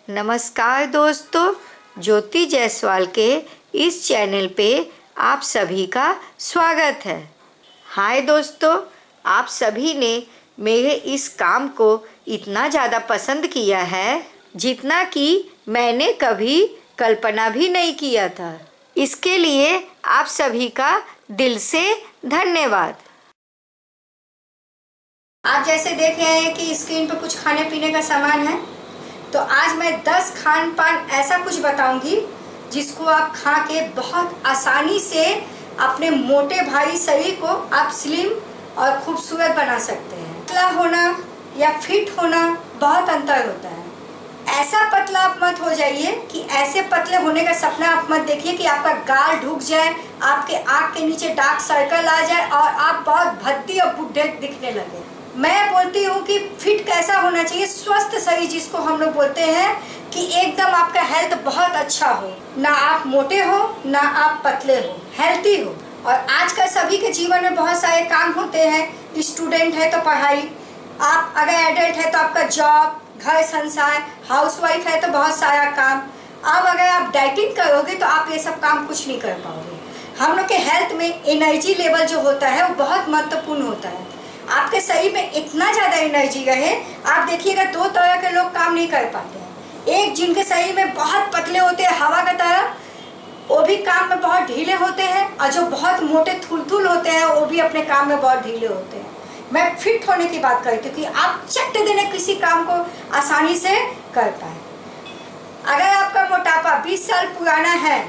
नमस्कार दोस्तों, ज्योति जायसवाल के इस चैनल पे आप सभी का स्वागत है। हाय दोस्तों, आप सभी ने मेरे इस काम को इतना ज़्यादा पसंद किया है जितना कि मैंने कभी कल्पना भी नहीं किया था। इसके लिए आप सभी का दिल से धन्यवाद। आप जैसे देख रहे हैं कि स्क्रीन पर कुछ खाने पीने का सामान है, तो आज मैं 10 खान पान ऐसा कुछ बताऊंगी जिसको आप खा के बहुत आसानी से अपने मोटे भारी शरीर को आप स्लिम और खूबसूरत बना सकते हैं। पतला होना या फिट होना बहुत अंतर होता है। ऐसा पतला आप मत हो जाइए कि ऐसे पतले होने का सपना आप मत देखिए कि आपका गाल ढुक जाए, आपके आँख के नीचे डार्क सर्कल आ जाए और आप बहुत भद्दी और बुढ़े दिखने लगे। मैं बोलती हूँ कि फिट कैसा होना चाहिए, स्वस्थ शरीर जिसको हम लोग बोलते हैं कि एकदम आपका हेल्थ बहुत अच्छा हो, ना आप मोटे हो ना आप पतले हो, हेल्थी हो। और आजकल सभी के जीवन में बहुत सारे काम होते हैं। स्टूडेंट है तो पढ़ाई, आप अगर एडल्ट है तो आपका जॉब, घर संसार, हाउसवाइफ है तो बहुत सारा काम। अब अगर आप डाइटिंग करोगे तो आप ये सब काम कुछ नहीं कर पाओगे। हम लोग के हेल्थ में एनर्जी लेवल जो होता है वो बहुत महत्वपूर्ण होता है। आपके शरीर में इतना ज़्यादा एनर्जी रहे, आप देखिएगा 2 तरह के लोग काम नहीं कर पाते हैं। एक जिनके शरीर में बहुत पतले होते हैं हवा की तरह, वो भी काम में बहुत ढीले होते हैं, और जो बहुत मोटे थुलथुल होते हैं वो भी अपने काम में बहुत ढीले होते हैं। मैं फिट होने की बात करती हूँ कि आप चट देने किसी काम को आसानी से कर पाए। अगर आपका मोटापा 20 साल पुराना है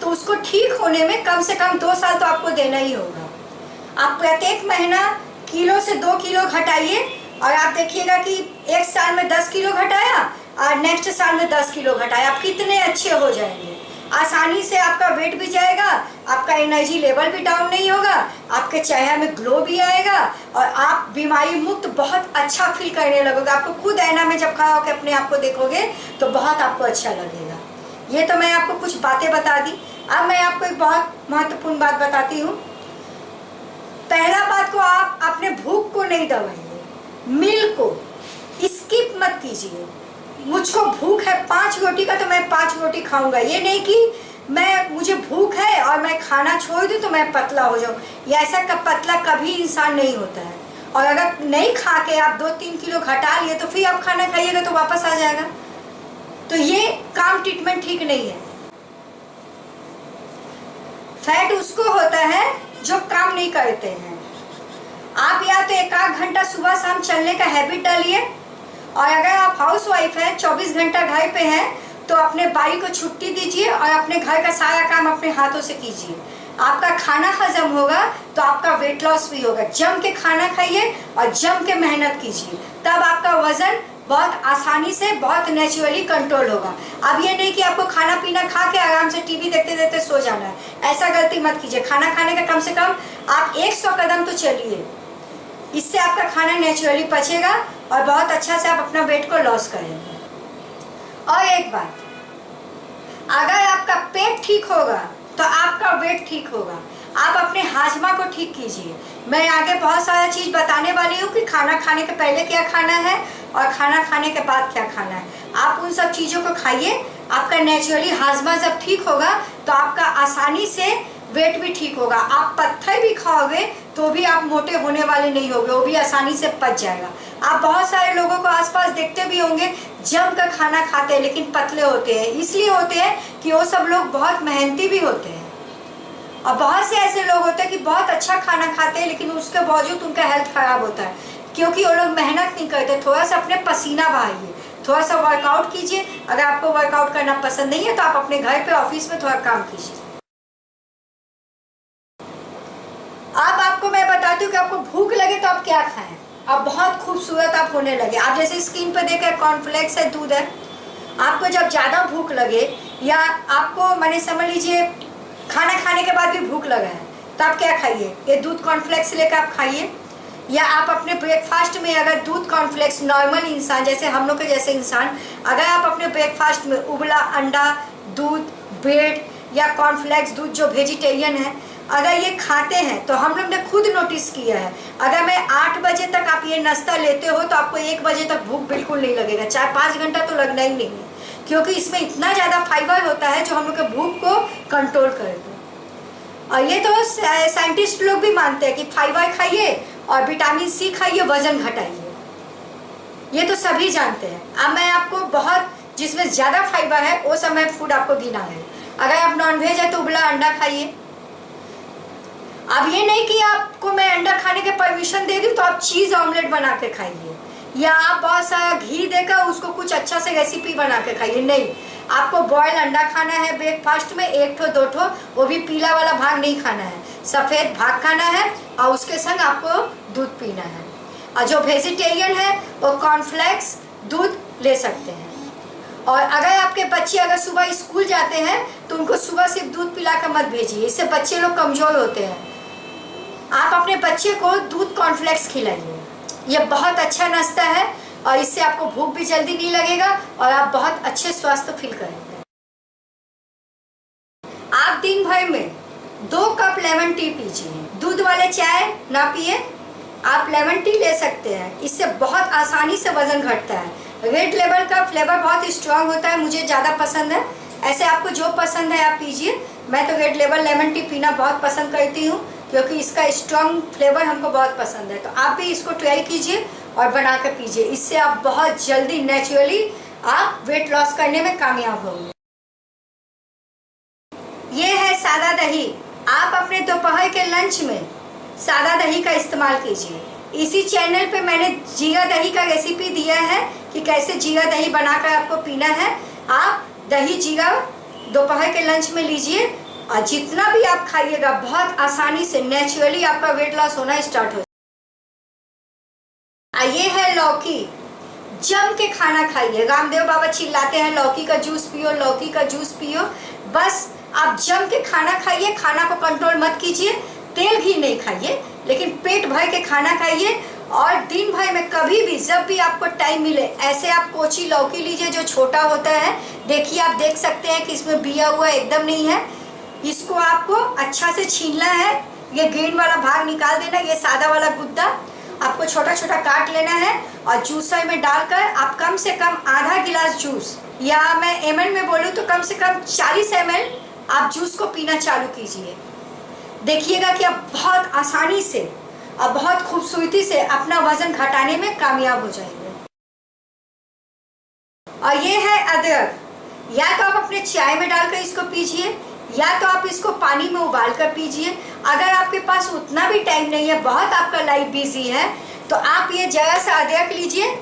तो उसको ठीक होने में कम से कम 2 साल तो आपको देना ही होगा। आप प्रत्येक महीना किलो से 2 किलो घटाइए और आप देखिएगा कि एक साल में 10 किलो घटाया और नेक्स्ट साल में 10 किलो घटाया, आप कितने अच्छे हो जाएंगे। आसानी से आपका वेट भी जाएगा, आपका एनर्जी लेवल भी डाउन नहीं होगा, आपके चेहरे में ग्लो भी आएगा और आप बीमारी मुक्त बहुत अच्छा फील करने लगोगे। आपको खुद आईना में जब खड़ा होकर अपने आप को देखोगे तो बहुत आपको अच्छा लगेगा। ये तो मैं आपको कुछ बातें बता दी। अब मैं आपको एक बहुत महत्वपूर्ण बात बताती हूँ। पहला बात को आप अपने भूख को नहीं दबाइए, मील को स्किप मत कीजिए। मुझको भूख है 5 रोटी का तो मैं 5 रोटी खाऊंगा, ये नहीं कि मुझे भूख है और मैं खाना छोड़ दूं तो मैं पतला हो जाऊं। ये ऐसा पतला कभी इंसान नहीं होता है। और अगर नहीं खा के आप 2-3 किलो घटा लिए तो फिर आप खाना खाइएगा तो वापस आ जाएगा, तो ये काम ट्रीटमेंट ठीक नहीं है। फैट उसको होता है जो काम नहीं करते हैं। आप या तो 1-8 घंटा सुबह शाम चलने का हैबिट डालिए, और अगर आप हाउस वाइफ है 24 घंटा घर पे हैं तो अपने बाई को छुट्टी दीजिए और अपने घर का सारा काम अपने हाथों से कीजिए। आपका खाना हजम होगा तो आपका वेट लॉस भी होगा। जम के खाना खाइए और जम के मेहनत कीजिए, तब आपका वजन बहुत आसानी से बहुत नेचुरली कंट्रोल होगा। अब ये नहीं कि आपको खाना पीना खा के आराम से टीवी देखते देखते सो जाना है, ऐसा गलती मत कीजिए। खाना खाने का कम से कम आप 100 कदम तो चलिए, इससे आपका खाना नेचुरली पचेगा और बहुत अच्छा से आप अपना वेट को लॉस करेंगे। और एक बात, अगर आपका पेट ठीक होगा तो आपका वेट ठीक होगा। आप अपने हाजमा को ठीक कीजिए। मैं आगे बहुत सारा चीज़ बताने वाली हूँ कि खाना खाने के पहले क्या खाना है और खाना खाने के बाद क्या खाना है। आप उन सब चीज़ों को खाइए। आपका नेचुरली हाजमा जब ठीक होगा तो आपका आसानी से वेट भी ठीक होगा। आप पत्थर भी खाओगे तो भी आप मोटे होने वाले नहीं होगे, वो भी आसानी से पच जाएगा। आप बहुत सारे लोगों को आसपास देखते भी होंगे जम कर खाना खाते हैं लेकिन पतले होते हैं। इसलिए होते हैं कि वो सब लोग बहुत मेहनती भी होते हैं। और बहुत से ऐसे लोग होते हैं कि बहुत अच्छा खाना खाते हैं लेकिन उसके बावजूद उनका हेल्थ खराब होता है, क्योंकि वो लोग मेहनत नहीं करते। थोड़ा सा अपने पसीना बहाइए, थोड़ा सा वर्कआउट कीजिए। अगर आपको वर्कआउट करना पसंद नहीं है तो आप अपने घर पे ऑफिस में थोड़ा काम कीजिए। अब आपको मैं बताती हूँ कि आपको भूख लगे तो आप क्या खाएं। अब बहुत खूबसूरत आप होने लगे। आप जैसे स्क्रीन पर देखें कॉर्नफ्लेक्स है, दूध है। आपको जब ज़्यादा भूख लगे या आपको मैंने समझ लीजिए खाना खाने के बाद भी भूख लगा है तो आप क्या खाइए, ये दूध कॉर्नफ्लेक्स लेकर आप खाइए। या आप अपने ब्रेकफास्ट में अगर दूध कॉर्नफ्लेक्स, नॉर्मल इंसान जैसे हम लोग के जैसे इंसान, अगर आप अपने ब्रेकफास्ट में उबला अंडा, दूध, ब्रेड या कॉर्नफ्लेक्स दूध जो वेजिटेरियन है, अगर ये खाते हैं तो हम लोग ने खुद नोटिस किया है, अगर मैं 8 बजे तक आप ये नाश्ता लेते हो तो आपको 1 बजे तक भूख बिल्कुल नहीं लगेगा, चाहे 5 घंटा तो लगना ही नहीं है। क्योंकि इसमें इतना ज़्यादा फाइबर होता है जो हम लोग के भूख को कंट्रोल करेगा। और ये तो साइंटिस्ट लोग भी मानते हैं कि फाइबर खाइए और विटामिन सी खाइए, वजन घटाइए, ये तो सभी जानते हैं। अब मैं आपको बहुत जिसमें ज़्यादा फाइबर है वो सब मैं फूड आपको गिना है। अगर आप नॉनवेज है तो उबला अंडा खाइए। अब ये नहीं कि आपको मैं अंडा खाने के परमिशन दे दूँ तो आप चीज़ ऑमलेट बना के खाइए, या आप बहुत सारा घी देकर उसको कुछ अच्छा से रेसिपी बना के खाइए। नहीं, आपको बॉयल अंडा खाना है ब्रेकफास्ट में, 1 ठो 2 ठो, वो भी पीला वाला भाग नहीं खाना है, सफ़ेद भाग खाना है और उसके संग आपको दूध पीना है। और जो वेजिटेरियन है वो कॉर्नफ्लेक्स दूध ले सकते हैं। और अगर आपके बच्चे अगर सुबह स्कूल जाते हैं तो उनको सुबह सिर्फ दूध पिला कर मत भेजिए, इससे बच्चे लोग कमज़ोर होते हैं। आप अपने बच्चे को दूध कॉर्नफ्लेक्स खिलाइए, ये बहुत अच्छा नाश्ता है और इससे आपको भूख भी जल्दी नहीं लगेगा और आप बहुत अच्छे स्वास्थ्य फील करेंगे। आप दिन भर में 2 कप लेमन टी पीजिए, दूध वाले चाय ना पिए, आप लेमन टी ले सकते हैं, इससे बहुत आसानी से वजन घटता है। रेड लेबल का फ्लेवर बहुत स्ट्रांग होता है, मुझे ज़्यादा पसंद है, ऐसे आपको जो पसंद है आप पीजिए। मैं तो रेड लेबल लेमन टी पीना बहुत पसंद करती हूँ क्योंकि इसका स्ट्रांग फ्लेवर हमको बहुत पसंद है। तो आप भी इसको ट्राई कीजिए और बना कर पीजिए, इससे आप बहुत जल्दी नेचुरली आप वेट लॉस करने में कामयाब होंगे। ये है सादा दही। आप अपने दोपहर के लंच में सादा दही का इस्तेमाल कीजिए। इसी चैनल पे मैंने जीरा दही का रेसिपी दिया है कि कैसे जीरा दही बनाकर आपको पीना है। आप दही जीरा दोपहर के लंच में लीजिए और जितना भी आप खाइएगा बहुत आसानी से नेचुरली आपका वेट लॉस होना स्टार्ट हो। ये है लौकी, जम के खाना खाइए। रामदेव बाबा चिल्लाते हैं लौकी का जूस पियो, लौकी का जूस पियो। बस आप जम के खाना खाइए, खाना को कंट्रोल मत कीजिए, तेल घी नहीं खाइए, लेकिन पेट भर के खाना खाइए। और दिन भर में कभी भी जब भी आपको टाइम मिले ऐसे आप कोची लौकी लीजिए जो छोटा होता है। देखिए, आप देख सकते हैं कि इसमें बिया हुआ एकदम नहीं है। इसको आपको अच्छा से छीलना है, ये ग्रीन वाला भाग निकाल देना, ये सादा वाला गुद्दा आपको छोटा छोटा काट लेना है और जूसर में डालकर आप कम से कम आधा गिलास जूस, या मैं ml में बोलूँ तो कम से कम 40 ml आप जूस को पीना चालू कीजिए। देखिएगा कि आप बहुत आसानी से और बहुत खूबसूरती से अपना वजन घटाने में कामयाब हो जाएंगे। और ये है अदरक, या तो आप अपने चाय में डालकर इसको पीजिए या तो आप इसको पानी में उबाल कर पीजिए। अगर आपके पास उतना भी टाइम नहीं है, बहुत आपका लाइफ बिजी है, तो आप ये जरा सा अदरक लीजिए,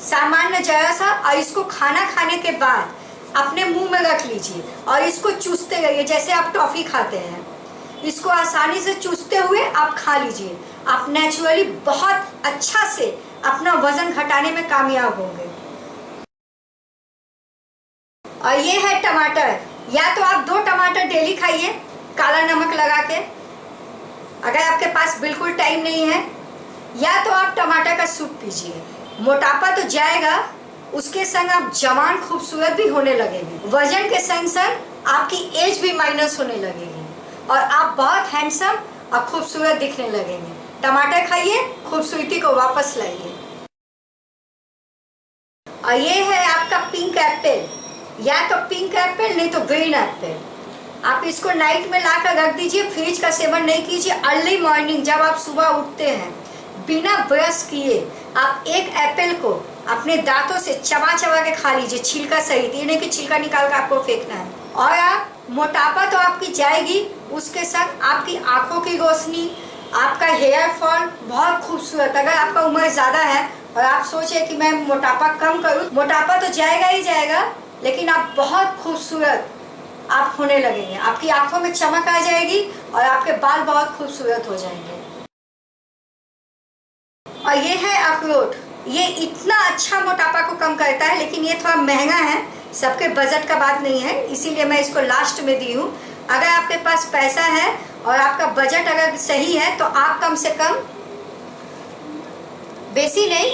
सामान्य जरा सा, और इसको खाना खाने के बाद अपने मुंह में रख लीजिए और इसको चूसते रहिए जैसे आप टॉफ़ी खाते हैं। इसको आसानी से चूसते हुए आप खा लीजिए। आप नेचुरली बहुत अच्छा से अपना वजन घटाने में कामयाब होंगे। और ये है टमाटर, या तो आप 2 टमाटर डेली खाइए काला नमक लगा के, अगर आपके पास बिल्कुल टाइम नहीं है, या तो आप टमाटर का सूप पीजिए। मोटापा तो जाएगा, उसके संग आप जवान खूबसूरत भी होने लगेंगे। वजन के संग संग आपकी एज भी माइनस होने लगेगी और आप बहुत हैंडसम और खूबसूरत दिखने लगेंगे। टमाटर खाइए, खूबसूरती को वापस लाइए। और ये है आपका पिंक एप्पल, या तो पिंक एप्पल नहीं तो ग्रीन एप्पल। आप इसको नाइट में ला कर रख दीजिए, फ्रिज का सेवन नहीं कीजिए। अर्ली मॉर्निंग जब आप सुबह उठते हैं बिना ब्रश किए आप एक एप्पल को अपने दांतों से चबा चबा के खा लीजिए, छिलका सहित। ये नहीं कि छिलका निकाल कर आपको फेंकना है। और आप मोटापा तो आपकी जाएगी, उसके साथ आपकी आंखों की रोशनी, आपका हेयर फॉल बहुत खूबसूरत। अगर आपका उम्र ज़्यादा है और आप सोचे कि मैं मोटापा कम करूँ, मोटापा तो जाएगा ही जाएगा, लेकिन आप बहुत खूबसूरत आप होने लगेंगे। आपकी आंखों में चमक आ जाएगी और आपके बाल बहुत खूबसूरत हो जाएंगे। और ये है अखरोट, ये इतना अच्छा मोटापा को कम करता है, लेकिन ये थोड़ा महंगा है, सबके बजट का बात नहीं है, इसीलिए मैं इसको लास्ट में दी हूँ। अगर आपके पास पैसा है और आपका बजट अगर सही है तो आप कम से कम बेसी नहीं,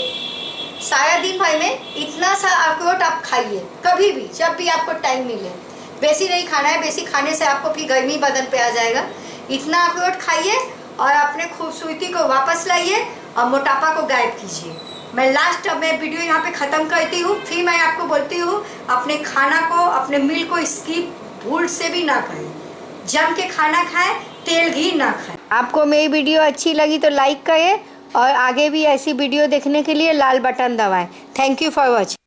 सारा दिन भर में इतना सा अखरोट आप खाइए, कभी भी जब भी आपको टाइम मिले। बेसी नहीं खाना है, बेसी खाने से आपको फिर गर्मी बदन पे आ जाएगा। इतना अखरोट खाइए और अपने खूबसूरती को वापस लाइए और मोटापा को गायब कीजिए। मैं लास्ट में वीडियो यहाँ पे ख़त्म करती हूँ। फिर मैं आपको बोलती हूँ अपने खाना को, अपने मील को स्किप भूल से भी ना करें। जम के खाना खाएं, तेल घी ना खाएं। आपको मेरी वीडियो अच्छी लगी तो लाइक करें और आगे भी ऐसी वीडियो देखने के लिए लाल बटन दबाएं। Thank you for watching.